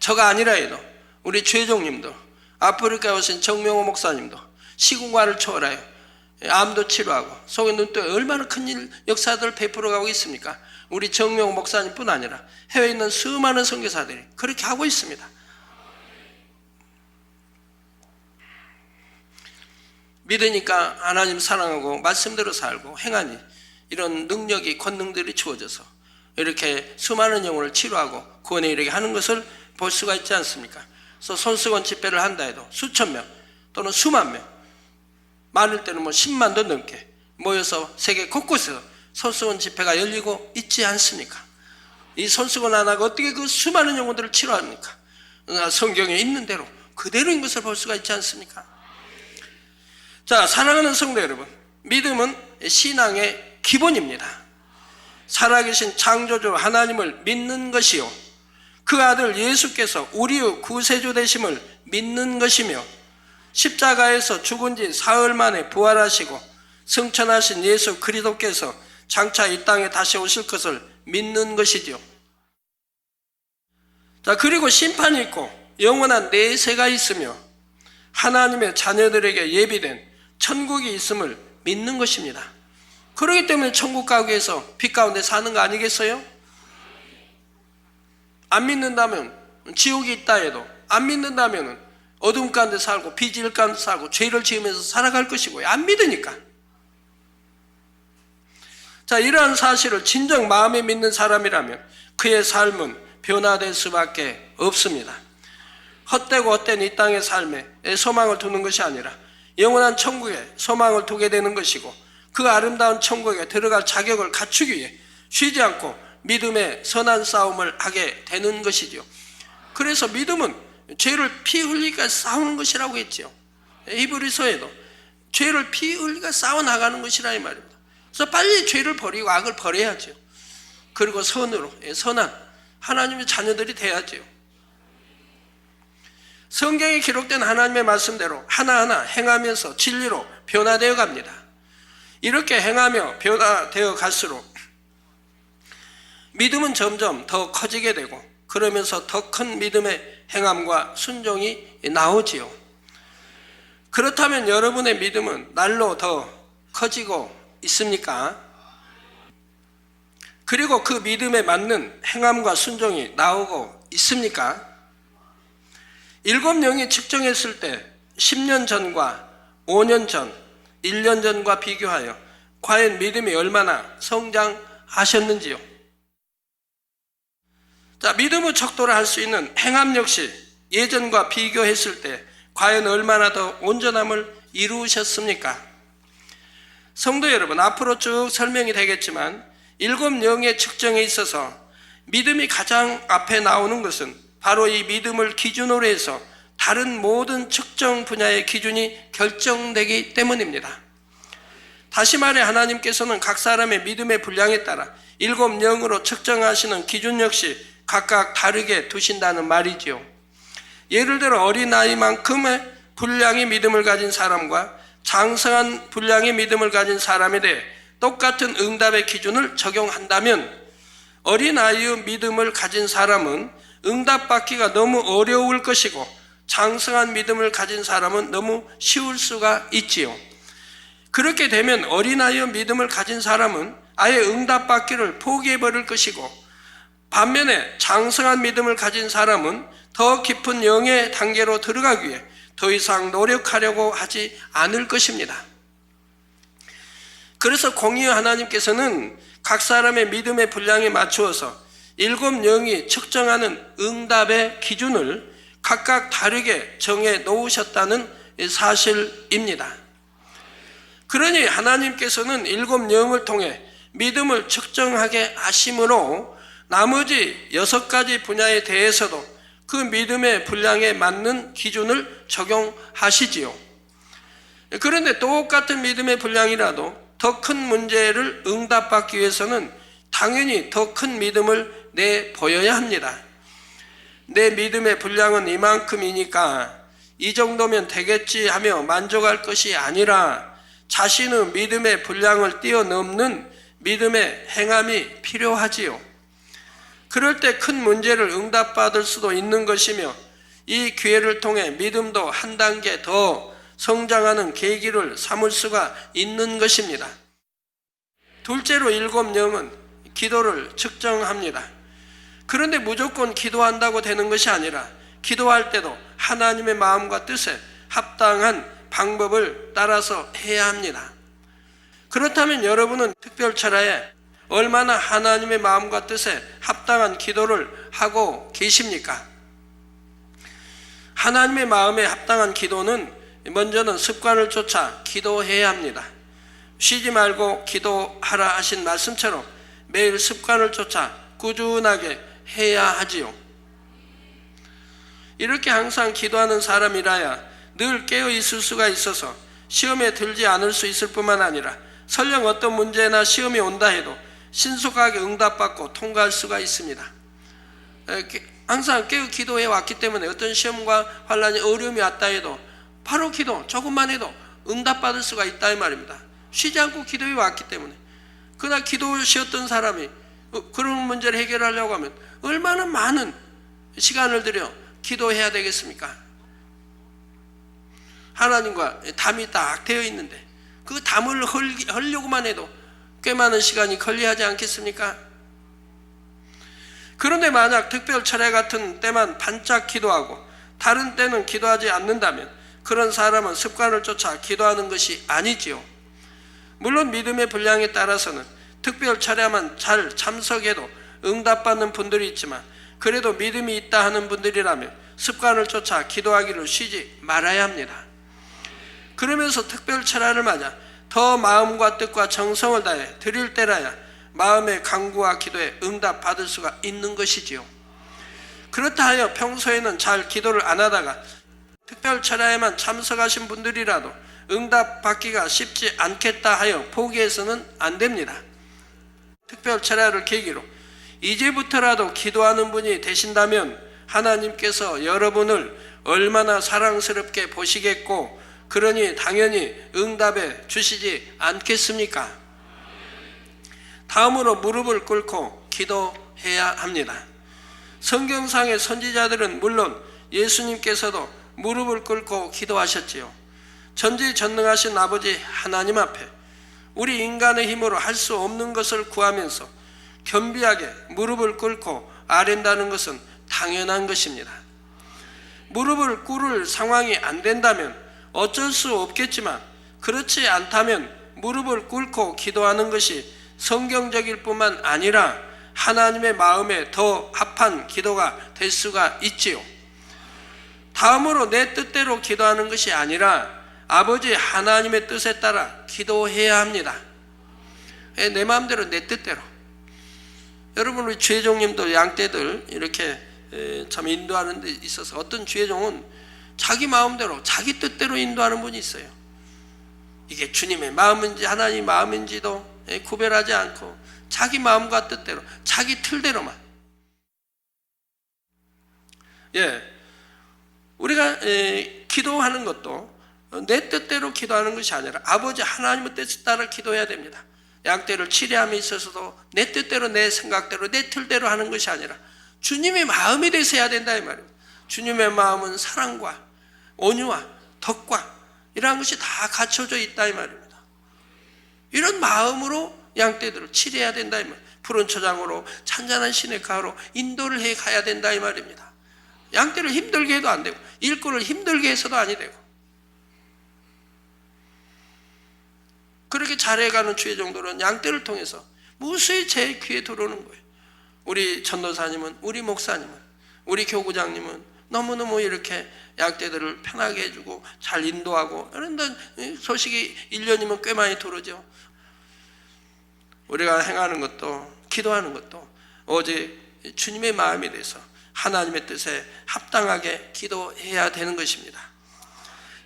저가 아니라 해도 우리 최종님도, 아프리카에 오신 정명호 목사님도 시군과를 초월하여 암도 치료하고 속의 눈동에 얼마나 큰 역사들을 베풀어 가고 있습니까? 우리 정명호 목사님뿐 아니라 해외에 있는 수많은 선교사들이 그렇게 하고 있습니다. 믿으니까 하나님 사랑하고 말씀대로 살고 행하니 이런 능력이, 권능들이 주어져서 이렇게 수많은 영혼을 치료하고 구원에 이르게 하는 것을 볼 수가 있지 않습니까? 그래서 손수건 집회를 한다 해도 수천 명 또는 수만 명, 많을 때는 뭐 10만도 넘게 모여서 세계 곳곳에서 손수건 집회가 열리고 있지 않습니까? 이 손수건 하나가 어떻게 그 수많은 영혼들을 치료합니까? 성경에 있는 대로 그대로인 것을 볼 수가 있지 않습니까? 자, 사랑하는 성도 여러분, 믿음은 신앙의 기본입니다. 살아계신 창조주 하나님을 믿는 것이요, 그 아들 예수께서 우리의 구세주 되심을 믿는 것이며, 십자가에서 죽은 지 사흘 만에 부활하시고 승천하신 예수 그리스도께서 장차 이 땅에 다시 오실 것을 믿는 것이죠. 자, 그리고 심판이 있고 영원한 내세가 있으며 하나님의 자녀들에게 예비된 천국이 있음을 믿는 것입니다. 그렇기 때문에 천국 가기 위해서 빛 가운데 사는 거 아니겠어요? 안 믿는다면 지옥이 있다 해도, 안 믿는다면 어둠 가운데 살고 비질 가운데 살고 죄를 지으면서 살아갈 것이고요. 안 믿으니까. 자, 이러한 사실을 진정 마음에 믿는 사람이라면 그의 삶은 변화될 수밖에 없습니다. 헛되고 헛된 이 땅의 삶에 소망을 두는 것이 아니라 영원한 천국에 소망을 두게 되는 것이고, 그 그 아름다운 천국에 들어갈 자격을 갖추기 위해 쉬지 않고 믿음의 선한 싸움을 하게 되는 것이죠. 그래서 믿음은 죄를 피 흘리니까 싸우는 것이라고 했지요. 히브리서에도 죄를 피 흘리니까 싸워나가는 것이라 이 말입니다. 그래서 빨리 죄를 버리고 악을 버려야죠. 그리고 선으로, 선한 하나님의 자녀들이 돼야죠. 성경에 기록된 하나님의 말씀대로 하나하나 행하면서 진리로 변화되어 갑니다. 이렇게 행하며 변화되어 갈수록 믿음은 점점 더 커지게 되고 그러면서 더 큰 믿음의 행함과 순종이 나오지요. 그렇다면 여러분의 믿음은 날로 더 커지고 있습니까? 그리고 그 믿음에 맞는 행함과 순종이 나오고 있습니까? 7영이 측정했을 때 10년 전과 5년 전, 1년 전과 비교하여 과연 믿음이 얼마나 성장하셨는지요? 자, 믿음의 척도를 할 수 있는 행함 역시 예전과 비교했을 때 과연 얼마나 더 온전함을 이루셨습니까? 성도 여러분, 앞으로 쭉 설명이 되겠지만 7영의 측정에 있어서 믿음이 가장 앞에 나오는 것은 바로 이 믿음을 기준으로 해서 다른 모든 측정 분야의 기준이 결정되기 때문입니다. 다시 말해 하나님께서는 각 사람의 믿음의 분량에 따라 7영으로 측정하시는 기준 역시 각각 다르게 두신다는 말이지요. 예를 들어 어린아이만큼의 분량의 믿음을 가진 사람과 장성한 분량의 믿음을 가진 사람에 대해 똑같은 응답의 기준을 적용한다면 어린아이의 믿음을 가진 사람은 응답받기가 너무 어려울 것이고 장성한 믿음을 가진 사람은 너무 쉬울 수가 있지요. 그렇게 되면 어린아이의 믿음을 가진 사람은 아예 응답받기를 포기해버릴 것이고 반면에 장성한 믿음을 가진 사람은 더 깊은 영의 단계로 들어가기 위해 더 이상 노력하려고 하지 않을 것입니다. 그래서 공의의 하나님께서는 각 사람의 믿음의 분량에 맞추어서 7영이 측정하는 응답의 기준을 각각 다르게 정해 놓으셨다는 사실입니다. 그러니 하나님께서는 7영을 통해 믿음을 측정하게 하심으로 나머지 6가지 분야에 대해서도 그 믿음의 분량에 맞는 기준을 적용하시지요. 그런데 똑같은 믿음의 분량이라도 더 큰 문제를 응답받기 위해서는 당연히 더 큰 믿음을 내보여야 합니다. 내 믿음의 분량은 이만큼이니까 이 정도면 되겠지 하며 만족할 것이 아니라 자신의 믿음의 분량을 뛰어넘는 믿음의 행함이 필요하지요. 그럴 때 큰 문제를 응답받을 수도 있는 것이며 이 기회를 통해 믿음도 한 단계 더 성장하는 계기를 삼을 수가 있는 것입니다. 둘째로 7영은 기도를 측정합니다. 그런데 무조건 기도한다고 되는 것이 아니라 기도할 때도 하나님의 마음과 뜻에 합당한 방법을 따라서 해야 합니다. 그렇다면 여러분은 특별철야에 얼마나 하나님의 마음과 뜻에 합당한 기도를 하고 계십니까? 하나님의 마음에 합당한 기도는 먼저는 습관을 쫓아 기도해야 합니다. 쉬지 말고 기도하라 하신 말씀처럼 매일 습관을 쫓아 꾸준하게 해야 하지요. 이렇게 항상 기도하는 사람이라야 늘 깨어 있을 수가 있어서 시험에 들지 않을 수 있을 뿐만 아니라 설령 어떤 문제나 시험이 온다 해도 신속하게 응답받고 통과할 수가 있습니다. 항상 깨어 기도해 왔기 때문에 어떤 시험과 환난이 어려움이 왔다 해도 바로 기도 조금만 해도 응답받을 수가 있다 이 말입니다. 쉬지 않고 기도해 왔기 때문에. 그러나 기도 쉬었던 사람이 그런 문제를 해결하려고 하면 얼마나 많은 시간을 들여 기도해야 되겠습니까? 하나님과 담이 딱 되어 있는데 그 담을 헐려고만 해도 꽤 많은 시간이 걸려야지 않겠습니까? 그런데 만약 특별 철야 같은 때만 반짝 기도하고 다른 때는 기도하지 않는다면 그런 사람은 습관을 쫓아 기도하는 것이 아니지요. 물론 믿음의 분량에 따라서는 특별 철야만 잘 참석해도 응답받는 분들이 있지만 그래도 믿음이 있다 하는 분들이라면 습관을 쫓아 기도하기를 쉬지 말아야 합니다. 그러면서 특별 철야를 맞아 더 마음과 뜻과 정성을 다해 드릴 때라야 마음의 간구와 기도에 응답 받을 수가 있는 것이지요. 그렇다 하여 평소에는 잘 기도를 안 하다가 특별 철야에만 참석하신 분들이라도 응답 받기가 쉽지 않겠다 하여 포기해서는 안 됩니다. 특별 철야를 계기로 이제부터라도 기도하는 분이 되신다면 하나님께서 여러분을 얼마나 사랑스럽게 보시겠고, 그러니 당연히 응답해 주시지 않겠습니까? 다음으로 무릎을 꿇고 기도해야 합니다. 성경상의 선지자들은 물론 예수님께서도 무릎을 꿇고 기도하셨지요. 전지전능하신 아버지 하나님 앞에 우리 인간의 힘으로 할 수 없는 것을 구하면서 겸비하게 무릎을 꿇고 아랜다는 것은 당연한 것입니다. 무릎을 꿇을 상황이 안 된다면 어쩔 수 없겠지만, 그렇지 않다면 무릎을 꿇고 기도하는 것이 성경적일 뿐만 아니라 하나님의 마음에 더 합한 기도가 될 수가 있지요. 다음으로 내 뜻대로 기도하는 것이 아니라 아버지 하나님의 뜻에 따라 기도해야 합니다. 내 마음대로 내 뜻대로. 여러분, 우리 주혜종님도 양떼들 이렇게 참 인도하는 데 있어서 어떤 주혜종은 자기 마음대로 자기 뜻대로 인도하는 분이 있어요. 이게 주님의 마음인지 하나님의 마음인지도 구별하지 않고 자기 마음과 뜻대로 자기 틀대로만. 우리가 기도하는 것도 내 뜻대로 기도하는 것이 아니라 아버지 하나님의 뜻에 따라 기도해야 됩니다. 양떼를 치료함에 있어서도 내 뜻대로 내 생각대로 내 틀대로 하는 것이 아니라 주님의 마음이 돼서 해야 된다 이 말입니다. 주님의 마음은 사랑과 온유와 덕과 이러한 것이 다 갖춰져 있다 이 말입니다. 이런 마음으로 양떼들을 치료해야 된다 이 말입니다. 푸른 초장으로 찬잔한 시냇가로 인도를 해 가야 된다 이 말입니다. 양떼를 힘들게 해도 안 되고 일꾼을 힘들게 해서도 아니 되고, 그렇게 잘해가는 주의 정도는 양떼를 통해서 무수히 제 귀에 들어오는 거예요. 우리 전도사님은, 우리 목사님은, 우리 교구장님은 너무너무 이렇게 양떼들을 편하게 해주고 잘 인도하고, 그런데 소식이 1년이면 꽤 많이 들어오죠. 우리가 행하는 것도 기도하는 것도 오직 주님의 마음이 돼서 하나님의 뜻에 합당하게 기도해야 되는 것입니다.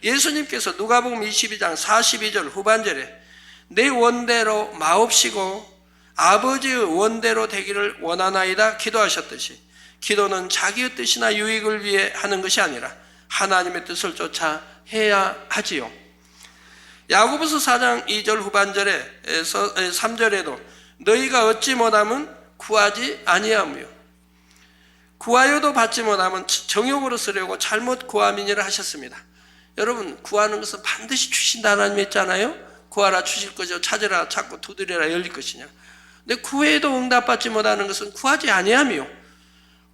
예수님께서 누가복음 22장 42절 후반절에 내 원대로 마옵시고 아버지의 원대로 되기를 원하나이다 기도하셨듯이, 기도는 자기의 뜻이나 유익을 위해 하는 것이 아니라 하나님의 뜻을 쫓아 해야 하지요. 야고보서 4장 2절 후반절에서 3절에도 너희가 얻지 못하면 구하지 아니하며 구하여도 받지 못하면 정욕으로 쓰려고 잘못 구함이니라 하셨습니다. 여러분, 구하는 것은 반드시 주신다 하나님 했잖아요. 구하라 주실 것이요 찾으라 찾고 두드리라 열릴 것이냐. 근데 구해도 응답받지 못하는 것은 구하지 아니하며,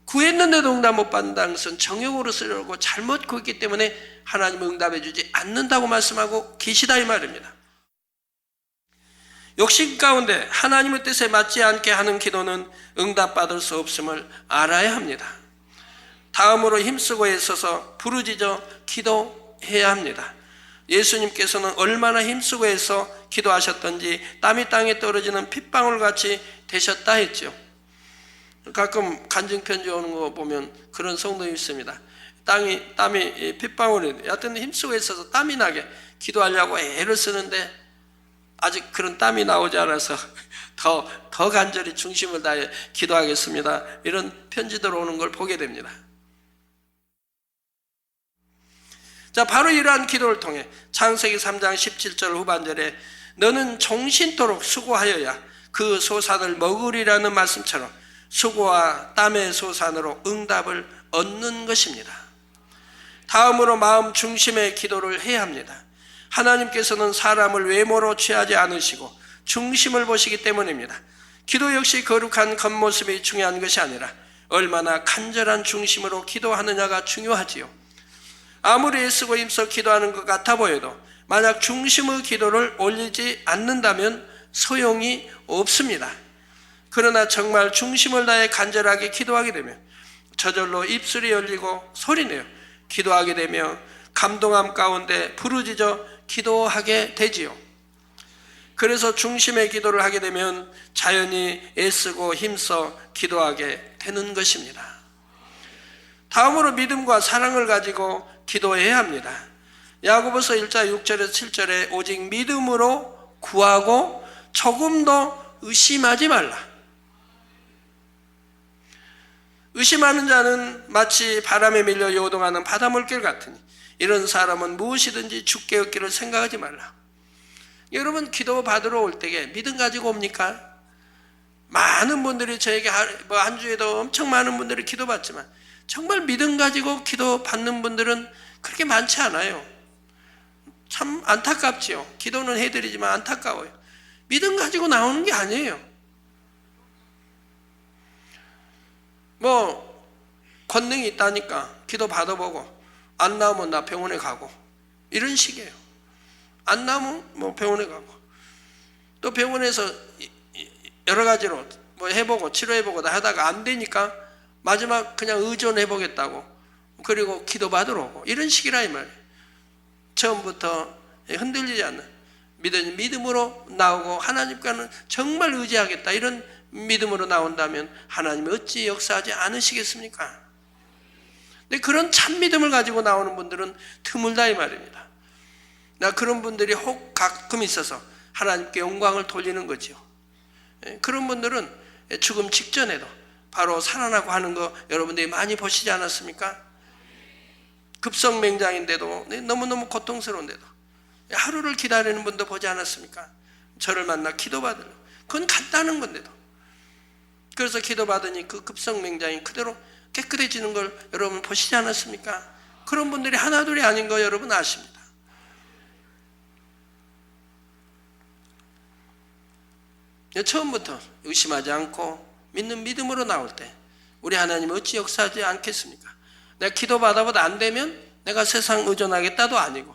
구했는데도 응답 못 받는다는 것은 정욕으로 쓰려고 잘못 구했기 때문에 하나님은 응답해 주지 않는다고 말씀하고 계시다 이 말입니다. 욕심 가운데 하나님의 뜻에 맞지 않게 하는 기도는 응답받을 수 없음을 알아야 합니다. 다음으로 힘쓰고 애써서 부르짖어 기도해야 합니다. 예수님께서는 얼마나 힘쓰고 해서 기도하셨던지 땀이 땅에 떨어지는 핏방울같이 되셨다 했죠. 가끔 간증편지 오는 거 보면 그런 성도 있습니다. 땀이 핏방울이, 여하튼 힘쓰고 있어서 땀이 나게 기도하려고 애를 쓰는데 아직 그런 땀이 나오지 않아서 더 간절히 중심을 다해 기도하겠습니다. 이런 편지들 오는 걸 보게 됩니다. 자, 바로 이러한 기도를 통해 창세기 3장 17절 후반절에 너는 종신토록 수고하여야 그 소산을 먹으리라는 말씀처럼 수고와 땀의 소산으로 응답을 얻는 것입니다. 다음으로 마음 중심의 기도를 해야 합니다. 하나님께서는 사람을 외모로 취하지 않으시고 중심을 보시기 때문입니다. 기도 역시 거룩한 겉모습이 중요한 것이 아니라 얼마나 간절한 중심으로 기도하느냐가 중요하지요. 아무리 애쓰고 힘써 기도하는 것 같아 보여도 만약 중심의 기도를 올리지 않는다면 소용이 없습니다. 그러나 정말 중심을 다해 간절하게 기도하게 되면 저절로 입술이 열리고 소리내어 기도하게 되며 감동함 가운데 부르짖어 기도하게 되지요. 그래서 중심의 기도를 하게 되면 자연히 애쓰고 힘써 기도하게 되는 것입니다. 다음으로 믿음과 사랑을 가지고 기도해야 합니다. 야고보서 1장 6절에서 7절에 오직 믿음으로 구하고 조금 더 의심하지 말라. 의심하는 자는 마치 바람에 밀려 요동하는 바닷물길 같으니 이런 사람은 무엇이든지 죽게 얻기를 생각하지 말라. 여러분, 기도 받으러 올 때에 믿음 가지고 옵니까? 많은 분들이 저에게 한 주에도 엄청 많은 분들이 기도 받지만 정말 믿음 가지고 기도 받는 분들은 그렇게 많지 않아요. 참 안타깝지요. 기도는 해드리지만 안타까워요. 믿음 가지고 나오는 게 아니에요. 뭐 권능이 있다니까 기도 받아보고 안 나오면 나 병원에 가고 이런 식이에요. 안 나오면 뭐 병원에 가고 또 병원에서 여러 가지로 뭐 해보고 치료해보고 다 하다가 안 되니까 마지막 그냥 의존해보겠다고 그리고 기도 받으러 오고 이런 식이라 이 말이에요. 처음부터 흔들리지 않는 믿음으로 나오고 하나님과는 정말 의지하겠다 이런 믿음으로 나온다면 하나님이 어찌 역사하지 않으시겠습니까? 근데 그런 참 믿음을 가지고 나오는 분들은 드물다 이 말입니다. 나 그런 분들이 혹 가끔 있어서 하나님께 영광을 돌리는 거죠. 그런 분들은 죽음 직전에도 바로 살아나고 하는 거 여러분들이 많이 보시지 않았습니까? 급성맹장인데도 너무너무 고통스러운데도 하루를 기다리는 분도 보지 않았습니까? 저를 만나 기도받으려고. 그건 간단한 건데도. 그래서 기도받으니 그 급성맹장이 그대로 깨끗해지는 걸 여러분 보시지 않았습니까? 그런 분들이 하나둘이 아닌 거 여러분 아십니다. 처음부터 의심하지 않고 믿는 믿음으로 나올 때 우리 하나님 어찌 역사하지 않겠습니까? 내가 기도받아보다 안 되면 내가 세상 의존하겠다도 아니고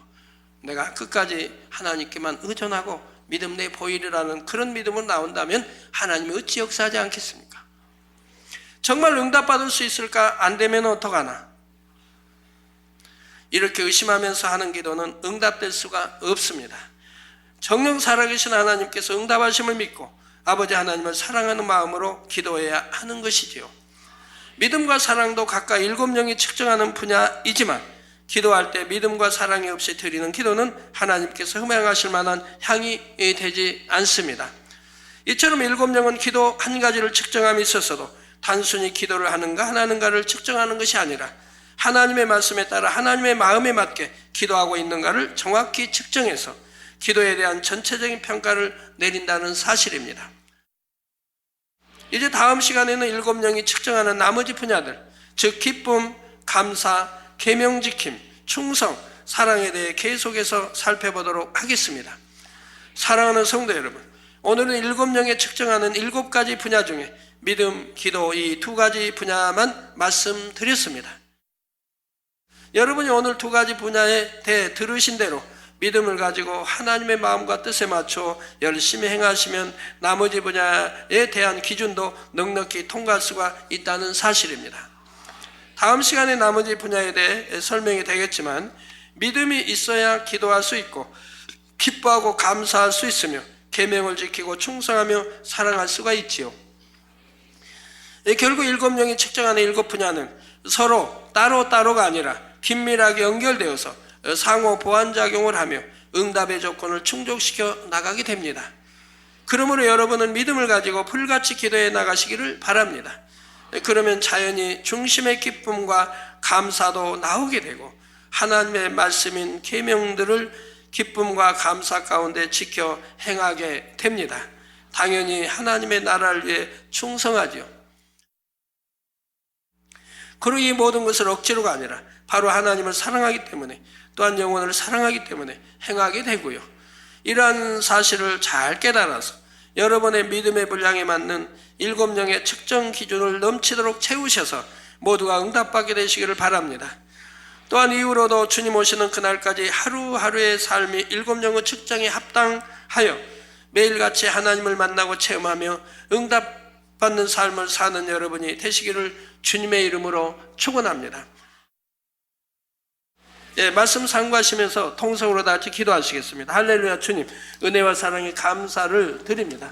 내가 끝까지 하나님께만 의존하고 믿음 내 보이리라는 그런 믿음으로 나온다면 하나님이 어찌 역사하지 않겠습니까? 정말 응답받을 수 있을까? 안 되면 어떡하나? 이렇게 의심하면서 하는 기도는 응답될 수가 없습니다. 정녕 살아계신 하나님께서 응답하심을 믿고 아버지 하나님을 사랑하는 마음으로 기도해야 하는 것이지요. 믿음과 사랑도 각각 7명이 측정하는 분야이지만 기도할 때 믿음과 사랑이 없이 드리는 기도는 하나님께서 흠양하실 만한 향이 되지 않습니다. 이처럼 7명은 기도 한 가지를 측정함이 있었어도 단순히 기도를 하는가 안 하는가를 측정하는 것이 아니라 하나님의 말씀에 따라 하나님의 마음에 맞게 기도하고 있는가를 정확히 측정해서 기도에 대한 전체적인 평가를 내린다는 사실입니다. 이제 다음 시간에는 7명이 측정하는 나머지 분야들, 즉 기쁨, 감사, 계명지킴, 충성, 사랑에 대해 계속해서 살펴보도록 하겠습니다. 사랑하는 성도 여러분, 오늘은 7명에 측정하는 7가지 분야 중에 믿음, 기도 이 2가지 분야만 말씀드렸습니다. 여러분이 오늘 2가지 분야에 대해 들으신 대로 믿음을 가지고 하나님의 마음과 뜻에 맞춰 열심히 행하시면 나머지 분야에 대한 기준도 넉넉히 통과할 수가 있다는 사실입니다. 다음 시간에 나머지 분야에 대해 설명이 되겠지만 믿음이 있어야 기도할 수 있고 기뻐하고 감사할 수 있으며 계명을 지키고 충성하며 사랑할 수가 있지요. 결국 7명이 측정하는 7분야는 서로 따로따로가 아니라 긴밀하게 연결되어서 상호 보완작용을 하며 응답의 조건을 충족시켜 나가게 됩니다. 그러므로 여러분은 믿음을 가지고 불같이 기도해 나가시기를 바랍니다. 그러면 자연히 중심의 기쁨과 감사도 나오게 되고 하나님의 말씀인 계명들을 기쁨과 감사 가운데 지켜 행하게 됩니다. 당연히 하나님의 나라를 위해 충성하지요. 그리고 이 모든 것을 억지로가 아니라 바로 하나님을 사랑하기 때문에 또한 영혼을 사랑하기 때문에 행하게 되고요. 이러한 사실을 잘 깨달아서 여러분의 믿음의 분량에 맞는 7명의 측정 기준을 넘치도록 채우셔서 모두가 응답받게 되시기를 바랍니다. 또한 이후로도 주님 오시는 그날까지 하루하루의 삶이 7명의 측정에 합당하여 매일같이 하나님을 만나고 체험하며 응답받는 삶을 사는 여러분이 되시기를 주님의 이름으로 축원합니다. 예, 말씀 상고하시면서 통성으로 다 같이 기도하시겠습니다. 할렐루야. 주님, 은혜와 사랑에 감사를 드립니다.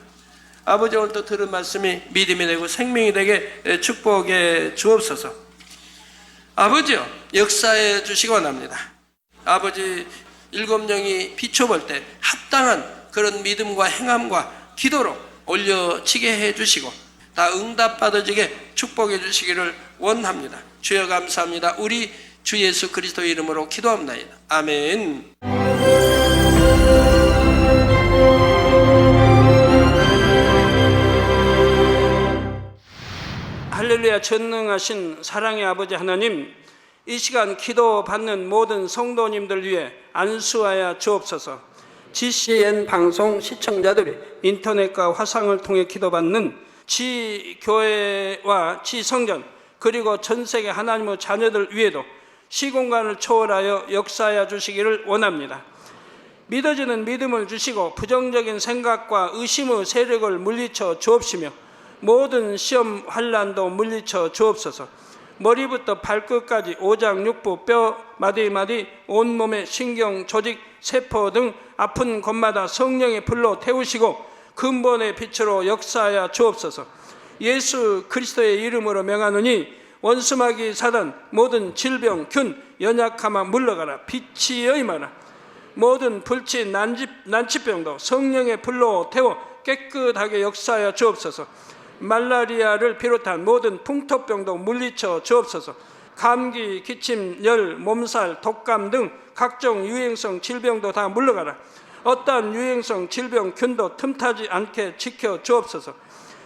아버지, 오늘 또 들은 말씀이 믿음이 되고 생명이 되게 축복해 주옵소서. 아버지요, 역사해 주시기 원합니다. 아버지, 일곱 영이 비춰볼 때 합당한 그런 믿음과 행함과 기도로 올려지게 해 주시고 다 응답받아지게 축복해 주시기를 원합니다. 주여 감사합니다. 우리 주 예수 그리스도의 이름으로 기도합니다. 아멘. 할렐루야. 전능하신 사랑의 아버지 하나님, 이 시간 기도 받는 모든 성도님들 위해 안수하여 주옵소서. GCN 방송 시청자들이 인터넷과 화상을 통해 기도받는 지교회와 지성전 그리고 전 세계 하나님의 자녀들 위에도 시공간을 초월하여 역사하여 주시기를 원합니다. 믿어지는 믿음을 주시고 부정적인 생각과 의심의 세력을 물리쳐 주옵시며 모든 시험 환난도 물리쳐 주옵소서. 머리부터 발끝까지 오장육부 뼈 마디마디 온몸의 신경 조직 세포 등 아픈 곳마다 성령의 불로 태우시고 근본의 빛으로 역사하여 주옵소서. 예수 그리스도의 이름으로 명하노니 원수마귀 사단 모든 질병 균 연약함아 물러가라. 빛이여 임하라. 모든 불치 난치병도 성령의 불로 태워 깨끗하게 역사하여 주옵소서. 말라리아를 비롯한 모든 풍토병도 물리쳐 주옵소서. 감기, 기침, 열, 몸살, 독감 등 각종 유행성 질병도 다 물러가라. 어떠한 유행성 질병 균도 틈타지 않게 지켜 주옵소서.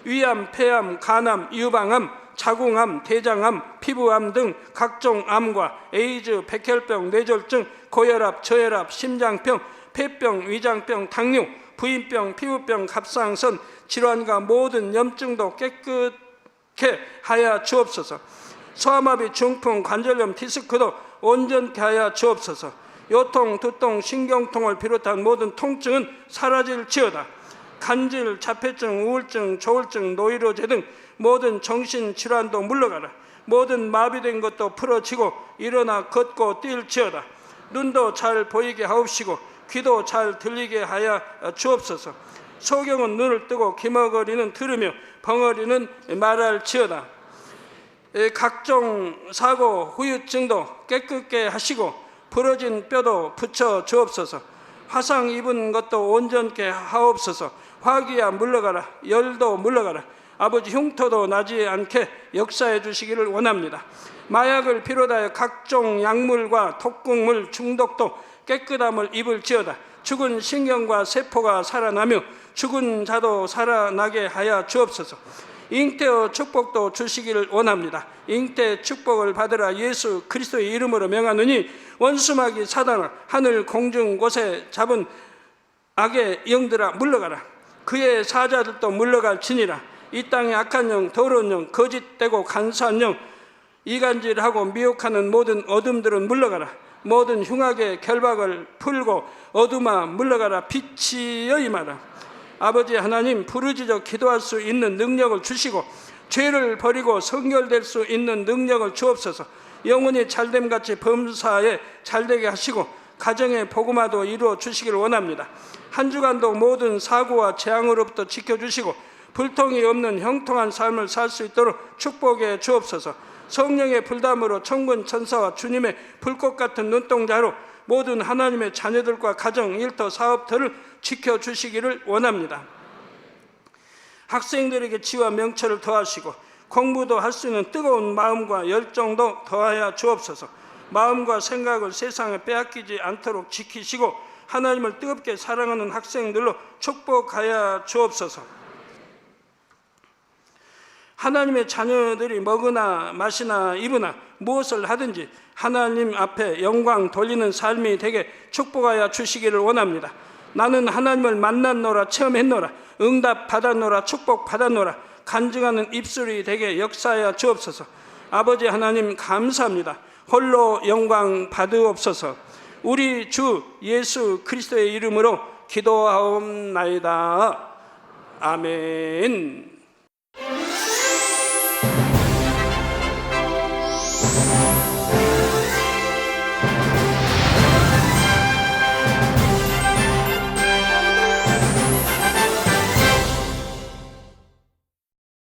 위암, 폐암, 간암, 유방암, 자궁암, 대장암, 피부암 등 각종 암과 에이즈, 백혈병, 뇌졸중, 고혈압, 저혈압, 심장병, 폐병, 위장병, 당뇨, 부인병, 피부병, 갑상선 질환과 모든 염증도 깨끗게 하여 주옵소서. 소아마비, 중풍, 관절염, 디스크도 온전케 하여 주옵소서. 요통, 두통, 신경통을 비롯한 모든 통증은 사라질지어다. 간질, 자폐증, 우울증, 조울증, 노이로제 등 모든 정신질환도 물러가라. 모든 마비된 것도 풀어지고 일어나 걷고 뛸지어다. 눈도 잘 보이게 하옵시고 귀도 잘 들리게 하여 주옵소서. 소경은 눈을 뜨고 기머거리는 들으며 벙어리는 말할지어다. 각종 사고 후유증도 깨끗게 하시고 부러진 뼈도 붙여 주옵소서. 화상 입은 것도 온전케 하옵소서. 화기야 물러가라. 열도 물러가라. 아버지, 흉터도 나지 않게 역사해 주시기를 원합니다. 마약을 비롯하여 각종 약물과 독극물 중독도 깨끗함을 입을지어다. 죽은 신경과 세포가 살아나며 죽은 자도 살아나게 하여 주옵소서. 잉태의 축복도 주시기를 원합니다. 잉태 축복을 받으라. 예수 그리스도의 이름으로 명하노니 원수마귀 사단아 하늘 공중 곳에 잡은 악의 영들아 물러가라. 그의 사자들도 물러갈지니라. 이 땅의 악한 영, 더러운 영, 거짓되고 간사한 영, 이간질하고 미혹하는 모든 어둠들은 물러가라. 모든 흉악의 결박을 풀고 어둠아 물러가라. 빛이여 임하라. 아버지 하나님, 부르짖어 기도할 수 있는 능력을 주시고 죄를 버리고 성결될 수 있는 능력을 주옵소서. 영혼이 잘됨같이 범사에 잘되게 하시고 가정의 복음화도 이루어 주시길 원합니다. 한 주간도 모든 사고와 재앙으로부터 지켜주시고 불통이 없는 형통한 삶을 살 수 있도록 축복해 주옵소서. 성령의 불담으로 천군 천사와 주님의 불꽃 같은 눈동자로 모든 하나님의 자녀들과 가정, 일터, 사업들을 지켜주시기를 원합니다. 학생들에게 지와 명철을 더하시고 공부도 할 수 있는 뜨거운 마음과 열정도 더하여 주옵소서. 마음과 생각을 세상에 빼앗기지 않도록 지키시고 하나님을 뜨겁게 사랑하는 학생들로 축복하여 주옵소서. 하나님의 자녀들이 먹으나 마시나 입으나 무엇을 하든지 하나님 앞에 영광 돌리는 삶이 되게 축복하여 주시기를 원합니다. 나는 하나님을 만났노라, 체험했노라, 응답 받았노라, 축복 받았노라, 간증하는 입술이 되게 역사하여 주옵소서. 아버지 하나님 감사합니다. 홀로 영광 받으옵소서. 우리 주 예수 그리스도의 이름으로 기도하옵나이다. 아멘.